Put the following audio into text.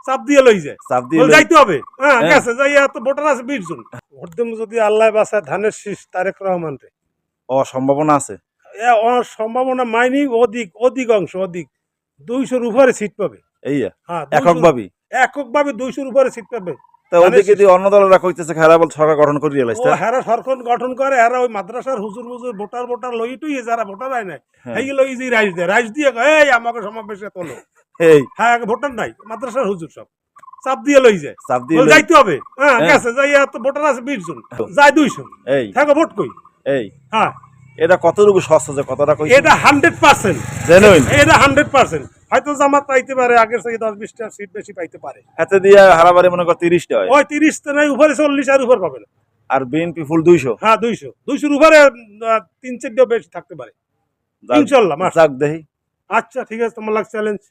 চাপ দিয়ে লই যায়, চাপ দিয়ে বলে যাইতে হবে। হ্যাঁ হ্যাঁ। গেছে যাই, এত ভোটার আছে 20 জন। ভোট দেব যদি আল্লাহ বাঁচায় ধানের শীষ তারেক রহমান রে। সম্ভাবনা আছে। সম্ভাবনা মাইনি অধিকাংশ 200-র উপরে সিট পাবে। এই হ্যাঁ এককভাবে এককভাবে 200-র উপরে সিট পাবে। তা ওদিকে দিয়ে অন্য দলরা কইতেছে খারাপ সরকার গঠন করে ও রিয়েলাইজটা। হেরা সরকার গঠন করে, হেরা ওই মাদ্রাসার হুজুর ভোটার লই টুই যারা ভোটার হয় না, এই লই যে রাইজ দিয়ে কয়, এই আমাকে সমাবেশে তোলো। এই হ্যাঁ ভোটার নাই, মাদ্রাসার হুজুর সব চাপ দিয়ে লই যায়, চাপ দিয়ে বলে যাইতে হবে। হ্যাঁ হ্যাঁ। গেছে যাই, এত ভোটার আছে 20 জন, যায় 200, এই থাকে ভোট কই। এই হ্যাঁ এটা কতটুকু সস্তা যে কথাটা কইছে? এটা 100% জেনুইন। এটা 100%। হয়তো জামাত পাইতে পারে, আগের থেকে 10-20টা সিট বেশি পাইতে পারে। হাতে দিয়া হারাবারে মনে কর 30টা হয়, ওই 30 তে নাই, উপরে 40 আর উপর পাবে না। আর বিএনপি ফুল 200। হ্যাঁ 200-200-র উপরে 3-4টা বেশি থাকতে পারে ইনশাআল্লাহ। যাক দেখি। আচ্ছা ঠিক আছে, তোমার লাগ চ্যালেঞ্জ।